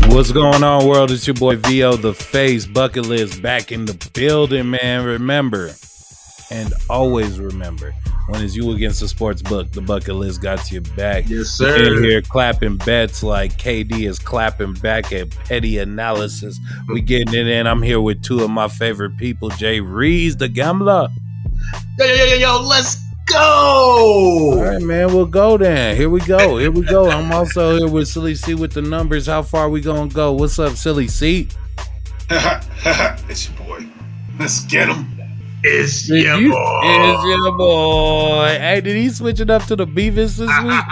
What's going on, world? It's your boy VO, the face bucket list, back in the building, man. Remember, and always remember, when it's you against the sports book, the bucket list got your back. Yes, sir. We're here clapping bets like KD is clapping back at petty analysis. We getting it in. I'm here with two of my favorite people, Jay Rees, the gambler. Yo, let's go. All right, man, we'll go then. Here we go. I'm also here with Silly C with the numbers. How far we gonna go? What's up, Silly C? It's your boy. Let's get him. It's your boy. Hey, did he switch it up to the Beavis this week?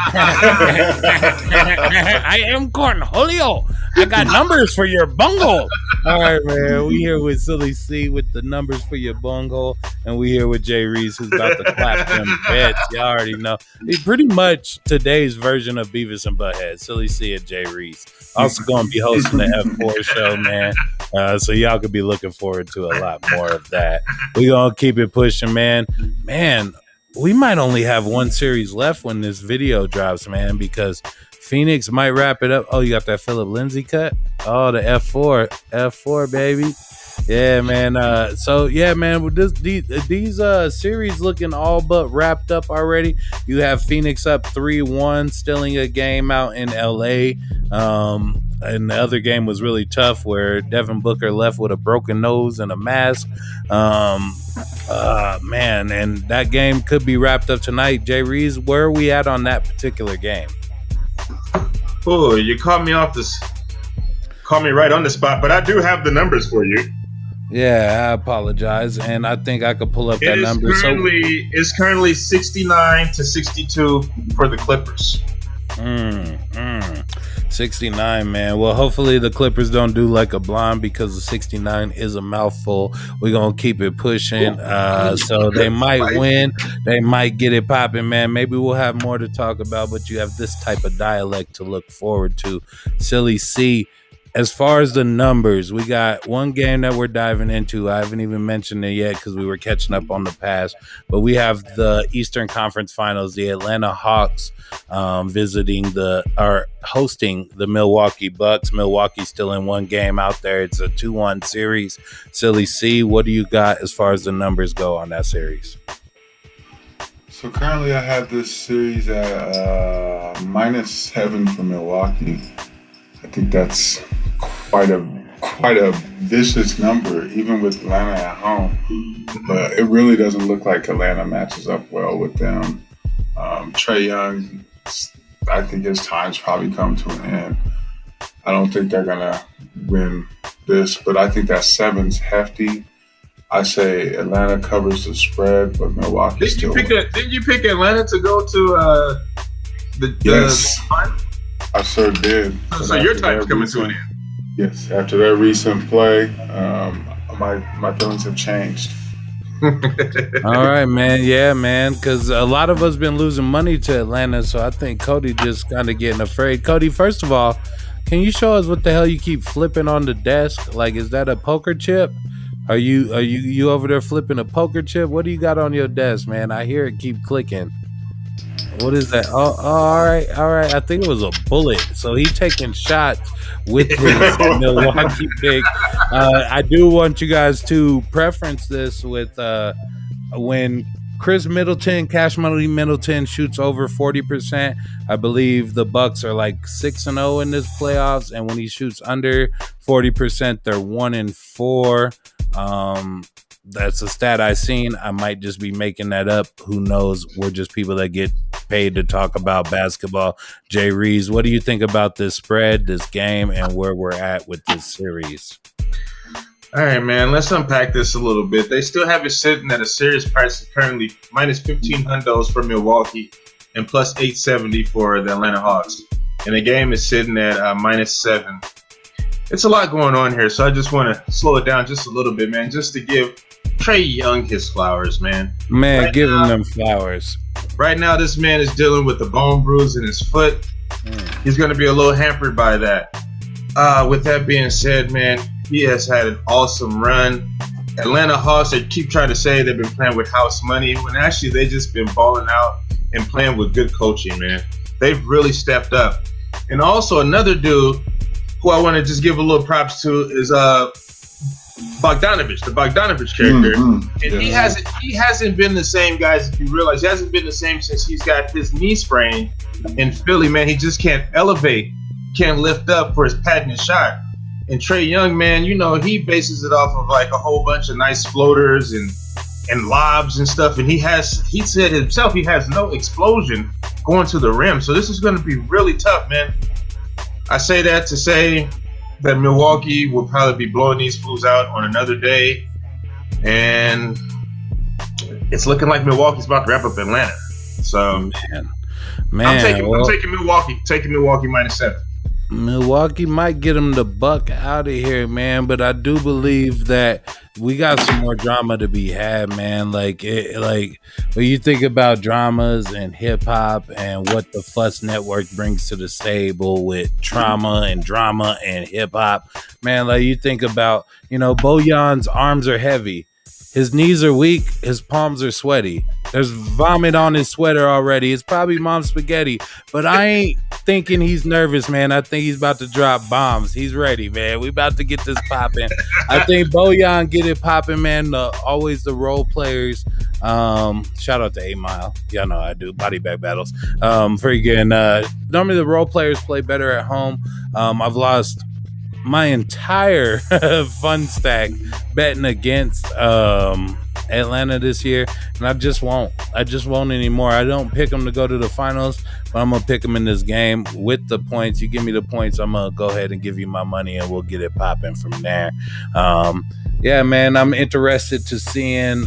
I am Cornholio. I got numbers for your bungle. All right, man. We here with Silly C with the numbers for your bungle, and we here with Jay Rees, who's about to clap them bets. Y'all already know. He's pretty much today's version of Beavis and Butthead. Silly C and Jay Rees. Also going to be hosting the F4 show, man. So y'all could be looking forward to a lot more of that. We gonna keep it pushing, man. Man, we might only have one series left when this video drops, man, because Phoenix might wrap it up. Oh, you got that Philip Lindsay cut? Oh, the F4, baby. Yeah, man. So yeah, man. With these series looking all but wrapped up already. You have Phoenix up 3-1, stealing a game out in LA. And the other game was really tough, where Devin Booker left with a broken nose and a mask. Man, and that game could be wrapped up tonight. Jay Rees, where are we at on that particular game? Oh, you caught me right on the spot, but I do have the numbers for you. Yeah, I apologize, and I think I could pull up that number. It's currently 69-62 for the Clippers. 69, man. Well, hopefully the Clippers don't do like a blonde, because the 69 is a mouthful. We're going to keep it pushing. So they might win. They might get it popping, man. Maybe we'll have more to talk about, but you have this type of dialect to look forward to. Silly C. As far as the numbers, we got one game that we're diving into. I haven't even mentioned it yet because we were catching up on the past. But we have the Eastern Conference Finals, the Atlanta Hawks hosting the Milwaukee Bucks. Milwaukee's still in one game out there. It's a 2-1 series. Silly C, what do you got as far as the numbers go on that series? So currently I have this series at -7 for Milwaukee. I think that's quite a vicious number, even with Atlanta at home. But it really doesn't look like Atlanta matches up well with them. Trae Young, I think his time's probably come to an end. I don't think they're gonna win this, but I think that 7's hefty. I say Atlanta covers the spread, but Milwaukee still wins. Didn't you pick Atlanta to go to Yes. the final? I sure did. So your time's coming to an end. Yes, after that recent play, my feelings have changed. All right, man. Yeah, man, because a lot of us been losing money to Atlanta, so I think Cody just kind of getting afraid. Cody, first of all, can you show us what the hell you keep flipping on the desk? Like, is that a poker chip? Are you over there flipping a poker chip? What do you got on your desk, man? I hear it keep clicking. What is that? Oh, all right. I think it was a bullet. So he's taking shots with his Milwaukee pick. I do want you guys to preference this with when Cash Money Middleton shoots over 40%. I believe the Bucks are like 6-0 in this playoffs, and when he shoots under 40%, they're 1-4. That's a stat I seen. I might just be making that up. Who knows? We're just people that get paid to talk about basketball. Jay Rees, what do you think about this spread, this game, and where we're at with this series? All right, man. Let's unpack this a little bit. They still have it sitting at a serious price, currently -1,500 for Milwaukee and +870 for the Atlanta Hawks. And the game is sitting at -7. It's a lot going on here, so I just want to slow it down just a little bit, man, just to give Trae Young his flowers, man. Man, give him them flowers. Right now, this man is dealing with a bone bruise in his foot. He's going to be a little hampered by that. With that being said, man, he has had an awesome run. Atlanta Hawks, they keep trying to say they've been playing with house money, when actually they just been balling out and playing with good coaching, man. They've really stepped up. And also another dude who I want to just give a little props to is Bogdanovich, the Bogdanovich character. And he hasn't been the same, guys, if you realize. He hasn't been the same since he's got his knee sprain in Philly, man. He just can't elevate, can't lift up for his patented shot. And Trae Young, man, you know, he bases it off of like a whole bunch of nice floaters and lobs and stuff. And he said himself, he has no explosion going to the rim. So this is going to be really tough, man. I say that to say that Milwaukee will probably be blowing these fools out on another day. And it's looking like Milwaukee's about to wrap up Atlanta. So, man, I'm taking Milwaukee. Taking Milwaukee -7. Milwaukee might get him the buck out of here, man. But I do believe that we got some more drama to be had, man. Like when you think about dramas and hip hop and what the Fuss Network brings to the table with trauma and drama and hip hop, man. Like you think about, you know, Bojan's arms are heavy, his knees are weak, his palms are sweaty. There's vomit on his sweater already. It's probably mom's spaghetti, but I ain't thinking he's nervous, man. I think he's about to drop bombs. He's ready, man. We about to get this popping. I think Bojan get it popping, man. Always the role players. Shout out to 8 Mile. Y'all know I do body bag battles. Normally the role players play better at home. I've lost my entire fun stack betting against Atlanta this year, and I just won't anymore. I don't pick them to go to the finals, but I'm gonna pick them in this game with the points. You give me the points, I'm gonna go ahead and give you my money, and we'll get it popping from there. Yeah, man, I'm interested to seeing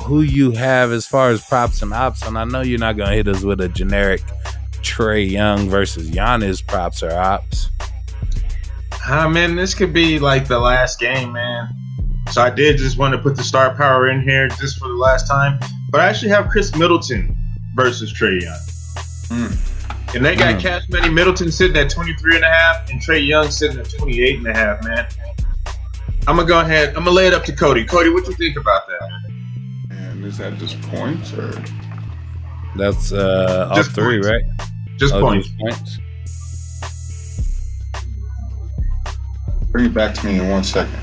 who you have as far as props and ops, and I know you're not gonna hit us with a generic Trae Young versus Giannis props or ops. Man, this could be like the last game, man. So I did just want to put the star power in here just for the last time. But I actually have Chris Middleton versus Trae Young. And they got Cash Money Middleton sitting at 23.5 and Trae Young sitting at 28.5, man. I'm going to go ahead. I'm going to lay it up to Cody. Cody, what you think about that? And is that just points or? That's all just three, points. right? Just points. Bring it back to me in 1 second.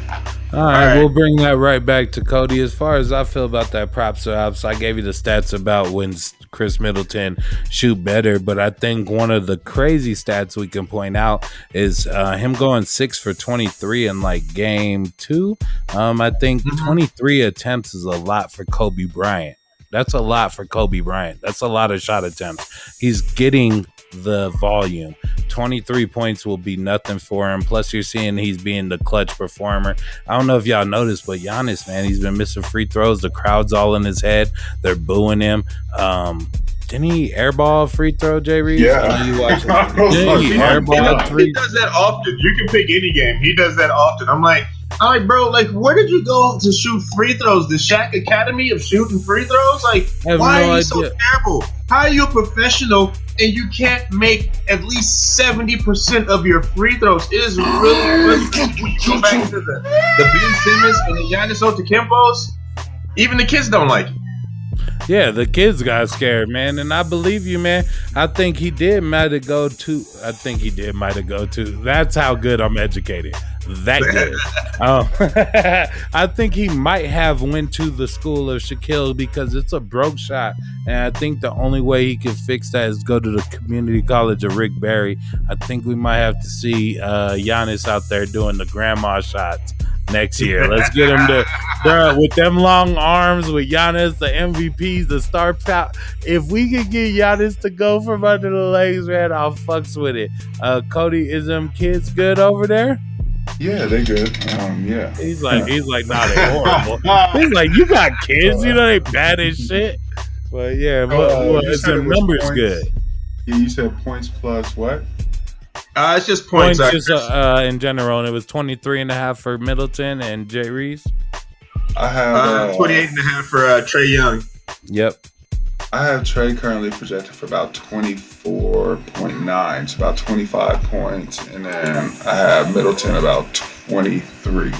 All right, we'll bring that right back to Cody. As far as I feel about that props or ops, I gave you the stats about when Chris Middleton shoot better, but I think one of the crazy stats we can point out is him going 6 for 23 in like game 2. I think 23 attempts is a lot for Kobe Bryant. That's a lot for Kobe Bryant. That's a lot of shot attempts. He's getting the volume. 23 points will be nothing for him. Plus, you're seeing he's being the clutch performer. I don't know if y'all noticed, but Giannis, man, he's been missing free throws. The crowd's all in his head. They're booing him. Didn't he airball free throw, Jay Reed? Yeah. He does that often. You can pick any game. He does that often. I'm like, bro, like, where did you go to shoot free throws? The Shaq Academy of shooting free throws? Like, why are you so terrible? How are you a professional and you can't make at least 70% of your free throws? It is really frustrating. Go back to the Ben Simmons and the Giannis Antetokounmpos. Even the kids don't like it. Yeah, the kids got scared, man, and I believe you, man. I think he might have go to. That's how good I'm educated. That good. I think he might have went to the school of Shaquille because it's a broke shot, and I think the only way he can fix that is go to the community college of Rick Barry. I think we might have to see Giannis out there doing the grandma shots next year. Let's get him to with them long arms with Giannis, the MVPs, the star power. If we could get Giannis to go from under the legs, man, I'll fucks with it. Cody, is them kids good over there? Yeah, they good. Yeah. He's like, nah, they horrible. He's like, you got kids, you know they bad as shit. But yeah, it's the numbers points. good. Yeah, you said points plus what? It's just points. Just, in general, and it was 23.5 for Middleton and Jay Reese. I have 28.5 for Trae Young. Yep. I have Trey currently projected for about 24.9, so about 25 points, and then I have Middleton about 23.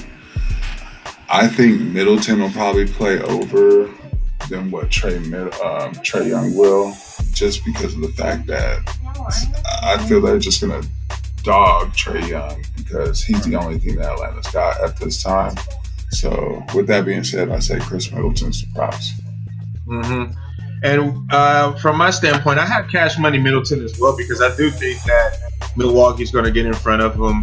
I think Middleton will probably play over than what Trey Young will, just because of the fact that I feel they're just gonna dog Trey Young because he's the only thing that Atlanta's got at this time. So with that being said, I say Chris Middleton's props. Mm-hmm. And from my standpoint, I have Cash Money Middleton as well because I do think that Milwaukee's going to get in front of him,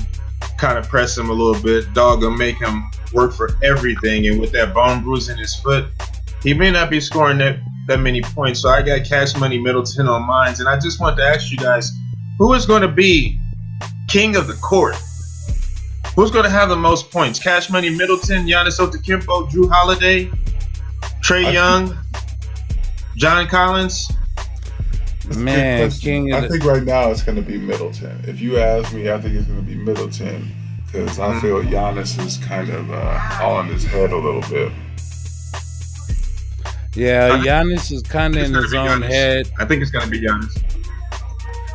kind of press him a little bit, dog him, make him work for everything. And with that bone bruise in his foot, he may not be scoring that many points. So I got Cash Money Middleton on mine. And I just want to ask you guys, who is going to be king of the court? Who's going to have the most points? Cash Money Middleton, Giannis Antetokounmpo, Drew Holiday, Trey Young, John Collins? Man, I think right now it's going to be Middleton. If you ask me, I think it's going to be Middleton because I feel Giannis is kind of all in his head a little bit. Yeah, Giannis is kind of in his own head. I think it's going to be Giannis.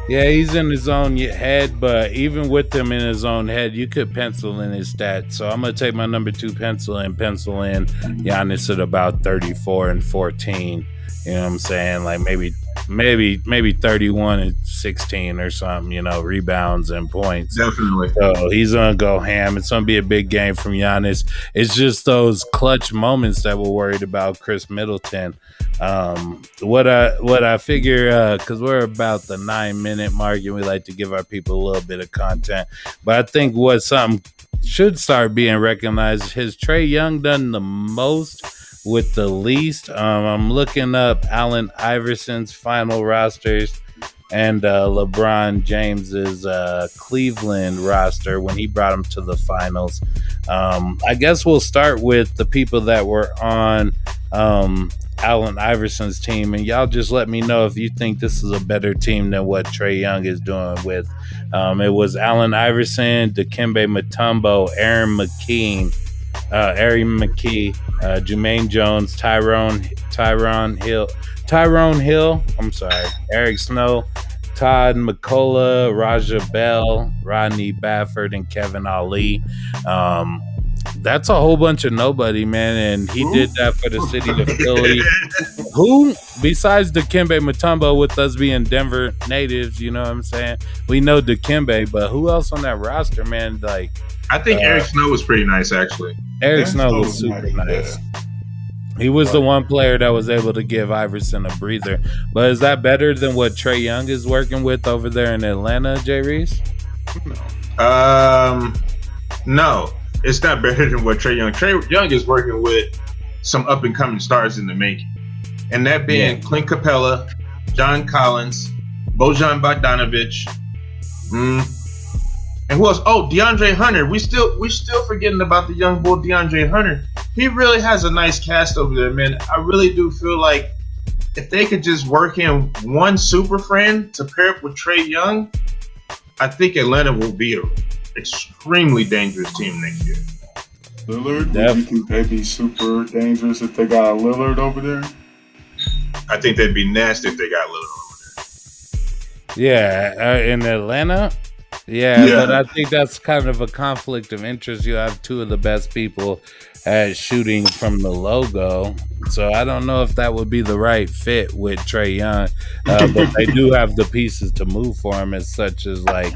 Yeah, he's in his own head, but even with him in his own head, you could pencil in his stats. So I'm going to take my number 2 pencil in Giannis at about 34 and 14. You know what I'm saying? Like maybe 31 and 16 or something, rebounds and points. Definitely. So he's going to go ham. It's going to be a big game from Giannis. It's just those clutch moments that we're worried about Chris Middleton. What I figure, because we're about the 9-minute mark and we like to give our people a little bit of content, but I think what something should start being recognized, has Trey Young done the most with the least? I'm looking up Allen Iverson's final rosters and LeBron James's Cleveland roster when he brought him to the finals. I guess we'll start with the people that were on Allen Iverson's team, and y'all just let me know if you think this is a better team than what Trey Young is doing with. It was Allen Iverson, Dikembe Mutombo, Aaron McKee, Jermaine Jones, Tyrone Hill, Eric Snow, Todd McCullough, Raja Bell, Rodney Bafford, and Kevin Ali. That's a whole bunch of nobody, man, and he did that for the city of Philly. Who, besides Dikembe Mutombo, with us being Denver natives, you know what I'm saying? We know Dikembe, but who else on that roster, man? Like, I think Eric Snow was pretty nice, actually. Eric Snow was super nice. He was the one player that was able to give Iverson a breather. But is that better than what Trey Young is working with over there in Atlanta, Jay Reese? No. It's not better than what Trey Young. Trey Young is working with some up-and-coming stars in the making. And that being Clint Capella, John Collins, Bojan Bogdanovic, and who else? Oh, DeAndre Hunter. We still forgetting about the young bull DeAndre Hunter. He really has a nice cast over there, man. I really do feel like if they could just work in one super friend to pair up with Trey Young, I think Atlanta will be an extremely dangerous team next year. Lillard, do you think they'd be super dangerous if they got a Lillard over there? I think they'd be nasty if they got Lillard over there. Yeah, in Atlanta? Yeah, but I think that's kind of a conflict of interest. You have two of the best people at shooting from the logo. So I don't know if that would be the right fit with Trey Young. But they do have the pieces to move for him, as such as like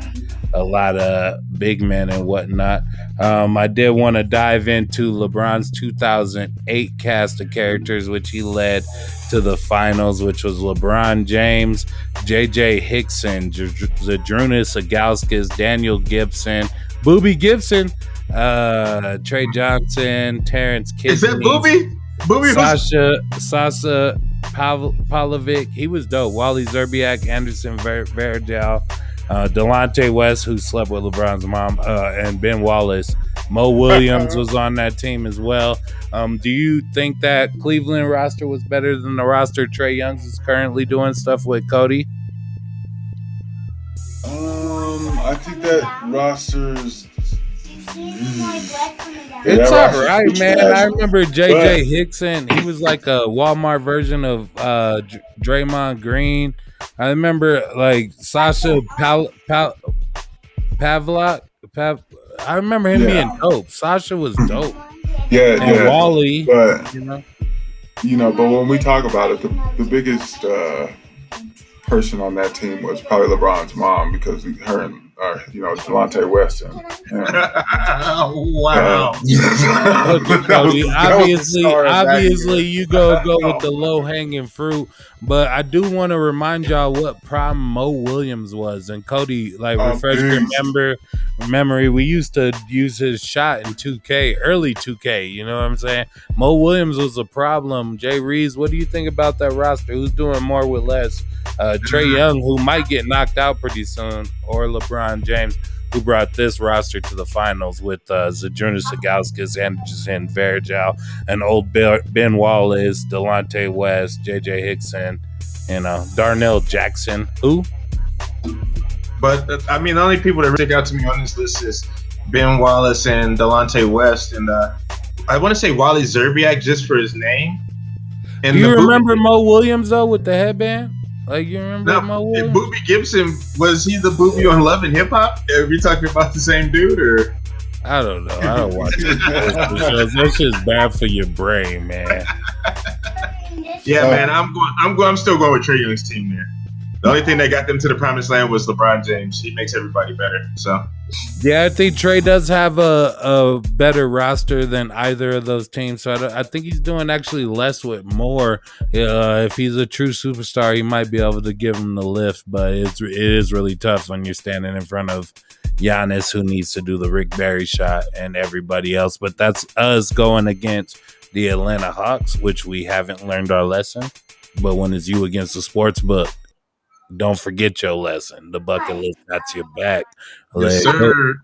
a lot of big men and whatnot. I did want to dive into LeBron's 2008 cast of characters, which he led to the finals, which was LeBron James, J.J. Hickson, Zadrunas Agauskas, Daniel Gibson, Boobie Gibson, Trey Johnson, Terrence Kissinger. Is that Boobie? Sasha Pavlovic. He was dope. Wally Zerbiak, Anderson Varejao, Delonte West, who slept with LeBron's mom, and Ben Wallace. Mo Williams was on that team as well. Do you think that Cleveland roster was better than the roster Trey Young's is currently doing stuff with, Cody? I think that roster's It's that all roster's right, pretty man. trash. I remember JJ Hickson. He was like a Walmart version of Draymond Green. I remember like Sasha Pavlak. I remember him being dope. Sasha was dope. Yeah, And Wally, but you know. but when we talk about it, the biggest person on that team was probably LeBron's mom, because her and Delonte West and wow. Cody, obviously, you go with the low hanging fruit, but I do want to remind y'all what prime Mo Williams was. And Cody, like, refresh your memory. We used to use his shot in 2K, early 2K. You know what I'm saying? Mo Williams was a problem. Jay Reeves, what do you think about that roster? Who's doing more with less? Trey Young, who might get knocked out pretty soon, or LeBron James, who brought this roster to the finals with Zydrunas Ilgauskas, Anderson Varejao, and old Ben Wallace, Delonte West, JJ Hickson, Darnell Jackson. Who? But I mean, the only people that stick out to me on this list is Ben Wallace and Delonte West, and I want to say Wally Zerbiak just for his name. And do you remember Mo Williams though with the headband? Like, you remember Mo Williams? Boobie Gibson, was he the Boobie on Love and Hip Hop? Are we talking about the same dude, or? I don't know. I don't watch it. That's just bad for your brain, man. Yeah, man. I'm still going with Trey Young's team there. The only thing that got them to the promised land was LeBron James. He makes everybody better. So, yeah, I think Trey does have a better roster than either of those teams. So I think he's doing actually less with more. If he's a true superstar, he might be able to give him the lift. But it is really tough when you're standing in front of Giannis, who needs to do the Rick Barry shot, and everybody else. But that's us going against the Atlanta Hawks, which we haven't learned our lesson. But when it's you against the sports book, don't forget your lesson. The bucket list got your back. Yes, sir.